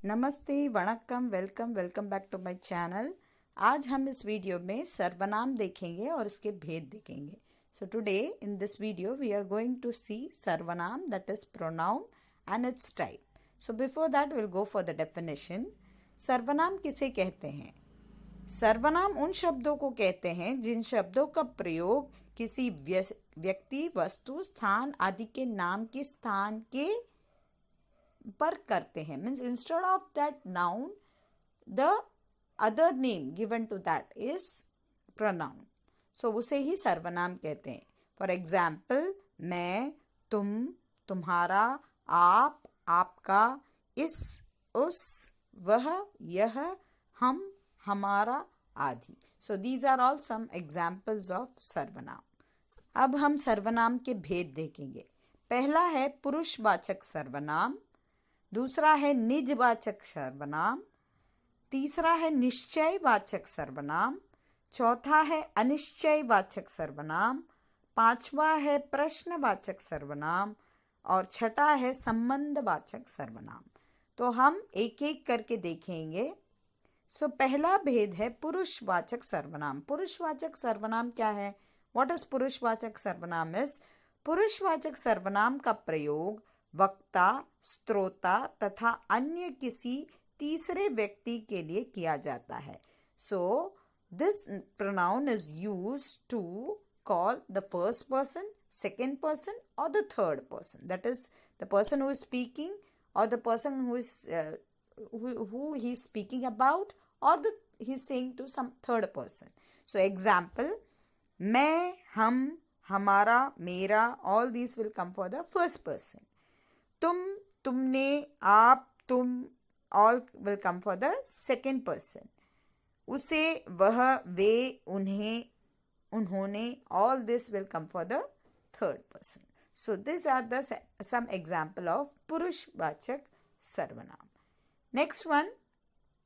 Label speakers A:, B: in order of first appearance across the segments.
A: नमस्ते, वणक्कम, welcome back to my channel. आज हम इस वीडियो में सर्वनाम देखेंगे और इसके भेद देखेंगे। So today in this video we are going to see sarvanam, that is pronoun and its type. So before that will go for the definition. सर्वनाम किसे कहते हैं? सर्वनाम उन शब्दों को कहते हैं जिन शब्दों का प्रयोग किसी व्यक्ति, वस्तु, स्थान आदि के नाम के स्थान के पर करते हैं। Means instead of that noun the other name given to that is pronoun. So उसे ही सर्वनाम कहते हैं। फॉर एग्जाम्पल, मैं, तुम, तुम्हारा, आप, आपका, इस, उस, वह, यह, हम, हमारा आदि। So these are all some examples of सर्वनाम। अब हम सर्वनाम के भेद देखेंगे। पहला है पुरुषवाचक सर्वनाम, दूसरा है निजवाचक सर्वनाम, तीसरा है निश्चयवाचक सर्वनाम, चौथा है अनिश्चयवाचक सर्वनाम, पांचवा है प्रश्नवाचक सर्वनाम और छठा है संबंधवाचक सर्वनाम। तो हम एक एक करके देखेंगे। सो पहला भेद है पुरुषवाचक सर्वनाम। पुरुषवाचक सर्वनाम क्या है? व्हाट इज पुरुषवाचक सर्वनाम? इज पुरुषवाचक सर्वनाम का प्रयोग वक्ता, श्रोता तथा अन्य किसी तीसरे व्यक्ति के लिए किया जाता है। So this pronoun is used to call the first person, second person और the third person, that is the person who is speaking और the person who he is speaking about, or he is saying to some third person. So example, मैं, हम, हमारा, मेरा, all these will come for the first person. तुम, तुमने, आप, तुम, all will come for the second person. उसे, वह, वे, उन्हें, उन्होंने, all this will come for the third person. So these are the some example of पुरुषवाचक सर्वनाम. नेक्स्ट वन,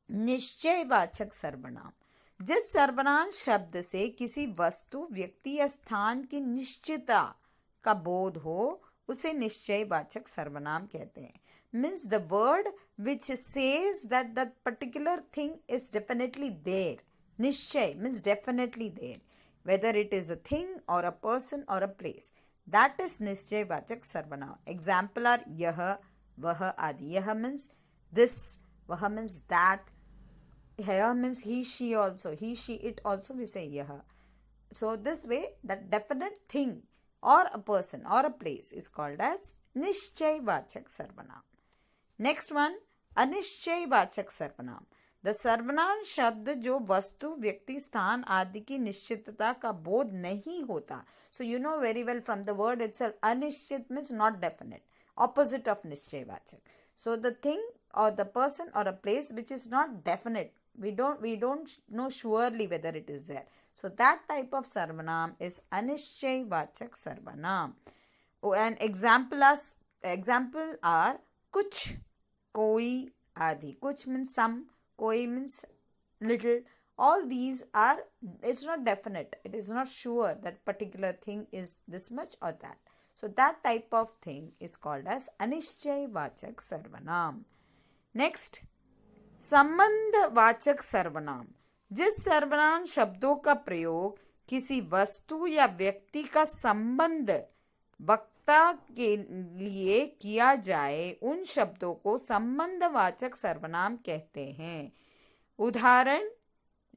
A: निश्चयवाचक सर्वनाम। जिस सर्वनाम शब्द से किसी वस्तु, व्यक्ति या स्थान की निश्चितता का बोध हो उसे निश्चयवाचक सर्वनाम कहते हैं। Means the word which says that that particular thing is definitely there. निश्चय means definitely there, whether it is a thing और अ पर्सन और अ प्लेस, दैट इज निश्चयवाचक सर्वनाम। एग्जाम्पल आर यह, वह आदि। यह मीन्स this, वह means that, here means he, she also, he, she, it also we say yah. So this way that definite thing or a person or a place is called as निश्चयवाचक सर्वनाम. Next one, अनिश्चयवाचक सर्वनाम। The सर्वनाम शब्द जो वस्तु, व्यक्ति, स्थान आदि की निश्चितता का बोध नहीं होता. So you know very well from the word itself, अनिश्चित means not definite, opposite of निश्चयवाचक. So the thing or the person or a place which is not definite, we don't know surely whether it is there. So that type of sarvanam is अनिश्चयवाचक सर्वनाम. And example are कुछ, कोई आदि. कुछ means some, कोई means little. All these are, it's not definite, it is not sure that particular thing is this much or that. So that type of thing is called as अनिश्चयवाचक सर्वनाम. Next, संबंधवाचक सर्वनाम। जिस सर्वनाम शब्दों का प्रयोग किसी वस्तु या व्यक्ति का संबंध वक्ता के लिए किया जाए उन शब्दों को संबंधवाचक सर्वनाम कहते हैं। उदाहरण,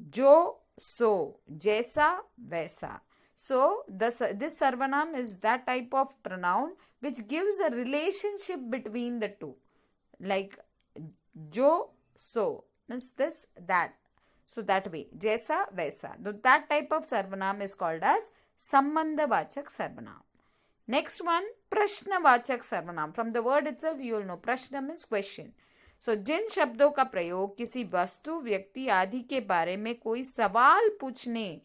A: जो, सो, जैसा, वैसा. So this sarvanam is that type of pronoun which gives a relationship between the two. Like jo, so means this, that. So that way, jaisa, vaisa. That type of sarvanam is called as sambandhavachak sarvanam. Next one, prashnavachak sarvanam. From the word itself you will know prashna means question. So जिन शब्दों का प्रयोग किसी वस्तु, व्यक्ति आदि के बारे में कोई सवाल पूछने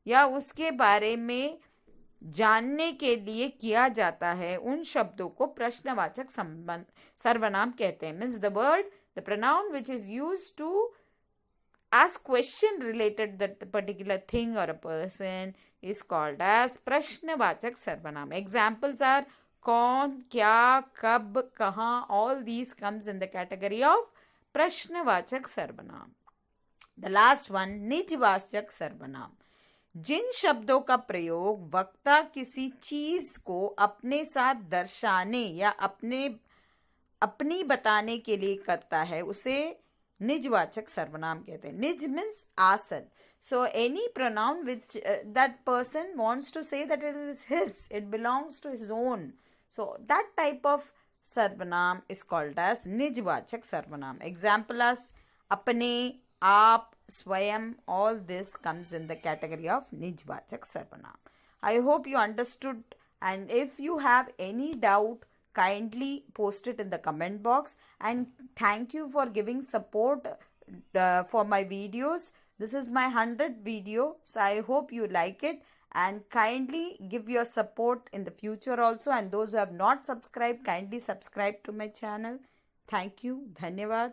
A: या उसके बारे में जानने के लिए किया जाता है उन शब्दों को प्रश्नवाचक सर्वनाम कहते हैं. Means the word, the pronoun which is used to ask question related that particular thing or a person is called as प्रश्नवाचक सर्वनाम. Examples are कौन, क्या, कब, कहाँ. All these comes in the category of प्रश्नवाचक सर्वनाम। द लास्ट वन, निजवाचक सर्वनाम। जिन शब्दों का प्रयोग वक्ता किसी चीज को अपने साथ दर्शाने या अपनी बताने के लिए करता है उसे निजवाचक सर्वनाम कहते हैं। निज मीन्स आसल. So any pronoun which that person wants to say that it is his, it belongs to his own. So that type of sarvanam is called as nijvachak sarvanam. Example as apne, aap, swayam, all this comes in the category of nijvachak sarvanam. I hope you understood, and if you have any doubt, kindly post it in the comment box, and thank you for giving support for my videos. This is my 100th video, so I hope you like it, and kindly give your support in the future also. And those who have not subscribed, kindly subscribe to my channel. Thank you. Dhanyavad.